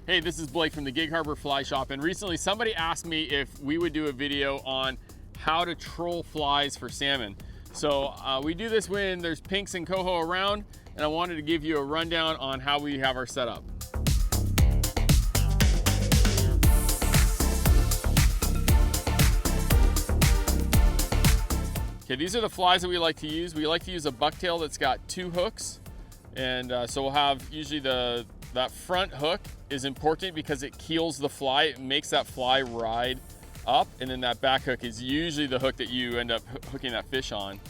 Hey, this is Blake from the Gig Harbor Fly Shop, and recently somebody asked me if we would do a video on how to troll flies for salmon. So we do this when there's pinks and coho around, and I wanted to give you a rundown on how we have our setup. Okay, these are the flies that we like to use. We like to use a bucktail that's got 2 hooks, and so we'll have usually that front hook is important because it keels the fly. It makes that fly ride up, and then that back hook is usually the hook that you end up hooking that fish on.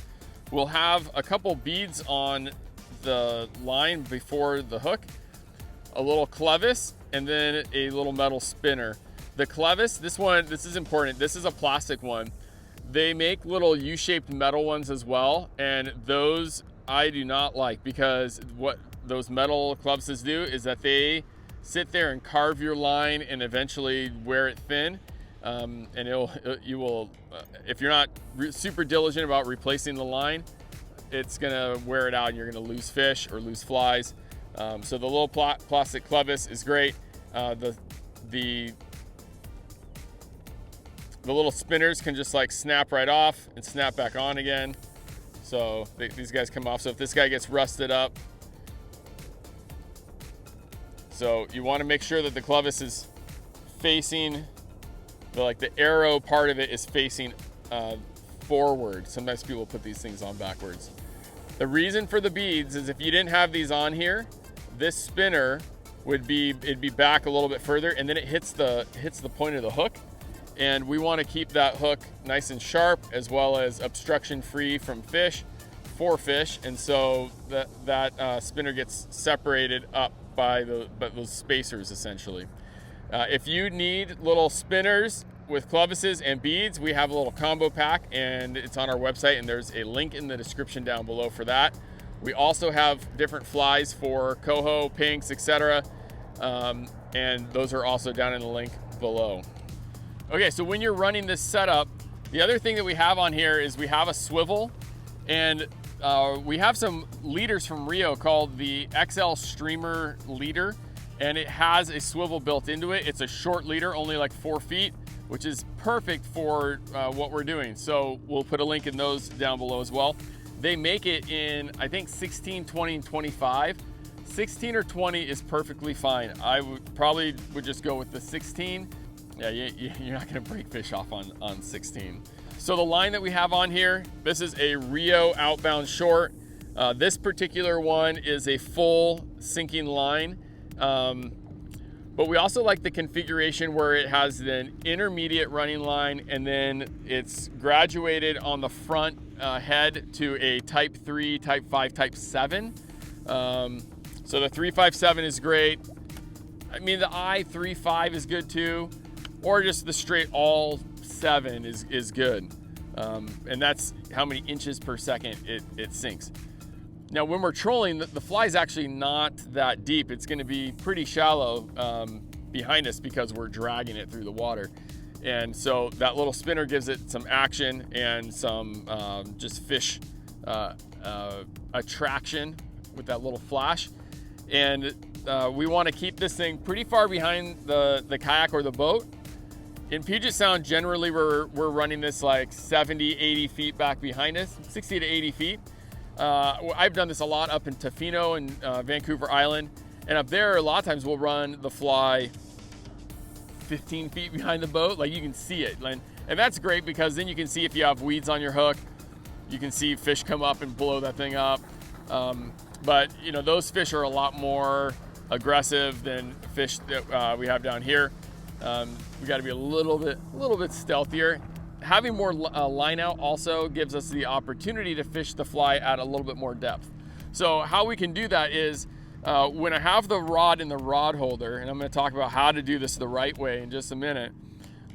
We'll have a couple beads on the line before the hook, a little clevis, and then a little metal spinner. The clevis, this is important. This is a plastic one. They make little U-shaped metal ones as well, and those I do not like, because what those metal clevises do is that they sit there and carve your line and eventually wear it thin. And you will, if you're not super diligent about replacing the line, it's gonna wear it out and you're gonna lose fish or lose flies. So the little plastic clevis is great. The little spinners can just like snap right off and snap back on again. So these guys come off. So if this guy gets rusted up, so you want to make sure that the clevis is facing, the arrow part of it is facing forward. Sometimes people put these things on backwards. The reason for the beads is if you didn't have these on here, this spinner it'd be back a little bit further, and then it hits the point of the hook. And we want to keep that hook nice and sharp, as well as obstruction free from fish, for fish. And so that spinner gets separated up by those spacers essentially. If you need little spinners with clevises and beads, we have a little combo pack, and it's on our website, and there's a link in the description down below for that. We also have different flies for coho, pinks, etc. And those are also down in the link below. Okay, so when you're running this setup, the other thing that we have on here is we have a swivel, and we have some leaders from Rio called the XL Streamer Leader, and it has a swivel built into it. It's a short leader, only like 4 feet, which is perfect for what we're doing. So we'll put a link in those down below as well. They make it in, I think, 16, 20, and 25. 16 or 20 is perfectly fine. I probably would just go with the 16. Yeah, you're not gonna break fish off on 16. So the line that we have on here, this is a Rio outbound short. This particular one is a full sinking line. But we also like the configuration where it has an intermediate running line, and then it's graduated on the front head to a type 3, type 5, type 7. So the 357 is great. I mean, the I35 is good too. Or just the straight all 7 is good. And that's how many inches per second it sinks. Now, when we're trolling, the fly is actually not that deep. It's gonna be pretty shallow behind us because we're dragging it through the water. And so that little spinner gives it some action and some just fish attraction with that little flash. And we wanna keep this thing pretty far behind the kayak or the boat. In Puget Sound, generally we're running this like 70, 80 feet back behind us, 60 to 80 feet. I've done this a lot up in Tofino and Vancouver Island. And up there, a lot of times we'll run the fly 15 feet behind the boat. Like, you can see it. And that's great because then you can see if you have weeds on your hook. You can see fish come up and blow that thing up. But you know, those fish are a lot more aggressive than fish that we have down here. We got to be a little bit stealthier. Having more line out also gives us the opportunity to fish the fly at a little bit more depth. So how we can do that is when I have the rod in the rod holder, and I'm going to talk about how to do this the right way in just a minute.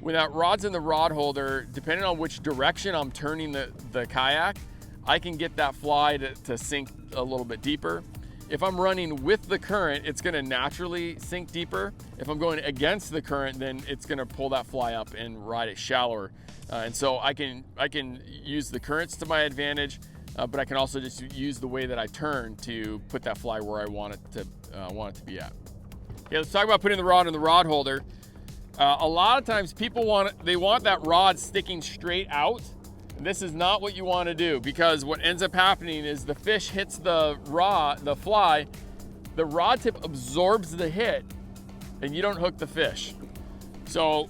When that rod's in the rod holder, depending on which direction I'm turning the kayak, I can get that fly to sink a little bit deeper. If I'm running with the current, it's gonna naturally sink deeper. If I'm going against the current, then it's gonna pull that fly up and ride it shallower. And so I can use the currents to my advantage, but I can also just use the way that I turn to put that fly where I want it to be at. Okay, let's talk about putting the rod in the rod holder. A lot of times people want that rod sticking straight out. And this is not what you want to do, because what ends up happening is the fish hits the fly, the rod tip absorbs the hit, and you don't hook the fish. So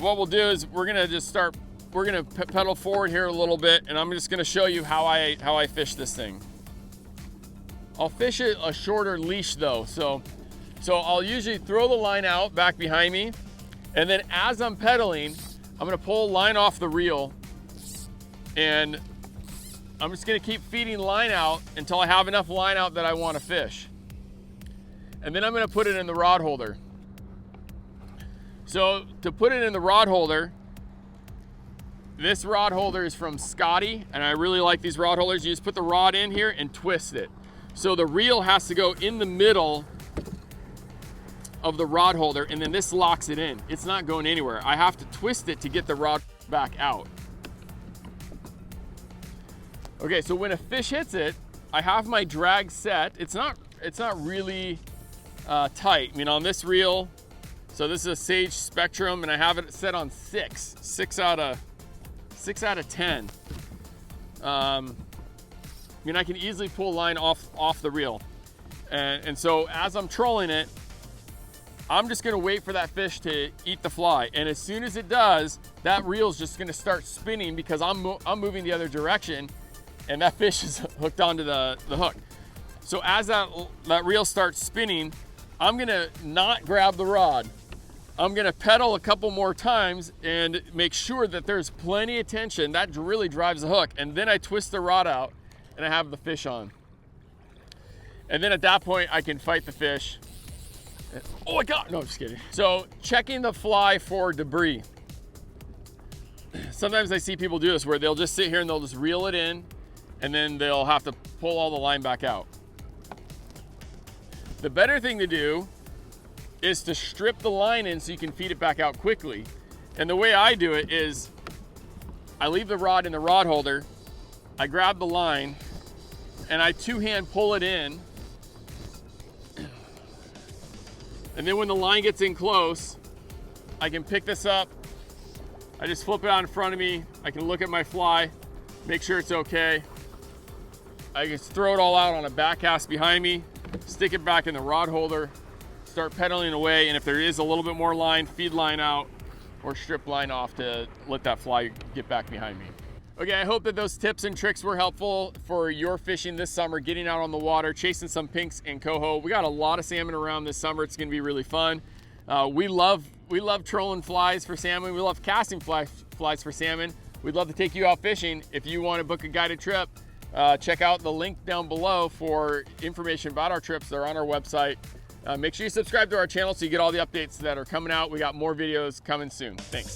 what we'll do is we're gonna pedal forward here a little bit, and I'm just gonna show you how I fish this thing. I'll fish it a shorter leash though, so I'll usually throw the line out back behind me, and then as I'm pedaling, I'm gonna pull line off the reel, and I'm just gonna keep feeding line out until I have enough line out that I wanna fish. And then I'm gonna put it in the rod holder. So to put it in the rod holder, this rod holder is from Scotty, and I really like these rod holders. You just put the rod in here and twist it. So the reel has to go in the middle of the rod holder, and then this locks it in. It's not going anywhere. I have to twist it to get the rod back out. Okay, so when a fish hits it, I have my drag set. It's not really tight. I mean, on this reel, so this is a Sage Spectrum, and I have it set on 6 out of 10. I mean, I can easily pull line off the reel. And so as I'm trolling it, I'm just gonna wait for that fish to eat the fly. And as soon as it does, that reel's just gonna start spinning because I'm moving the other direction, and that fish is hooked onto the hook. So as that reel starts spinning, I'm gonna not grab the rod. I'm gonna pedal a couple more times and make sure that there's plenty of tension. That really drives the hook. And then I twist the rod out and I have the fish on. And then at that point, I can fight the fish. Oh my God, no, I'm just kidding. So checking the fly for debris. Sometimes I see people do this where they'll just sit here and they'll just reel it in, and then they'll have to pull all the line back out. The better thing to do is to strip the line in so you can feed it back out quickly. And the way I do it is I leave the rod in the rod holder, I grab the line, and I two-hand pull it in. And then when the line gets in close, I can pick this up. I just flip it out in front of me. I can look at my fly, make sure it's okay. I can throw it all out on a back cast behind me, stick it back in the rod holder, start pedaling away, and if there is a little bit more line, feed line out or strip line off to let that fly get back behind me. Okay, I hope that those tips and tricks were helpful for your fishing this summer, getting out on the water, chasing some pinks and coho. We got a lot of salmon around this summer. It's gonna be really fun. We love trolling flies for salmon. We love casting flies for salmon. We'd love to take you out fishing. If you want to book a guided trip, check out the link down below for information about our trips. They're on our website. Make sure you subscribe to our channel so you get all the updates that are coming out. We got more videos coming soon. Thanks.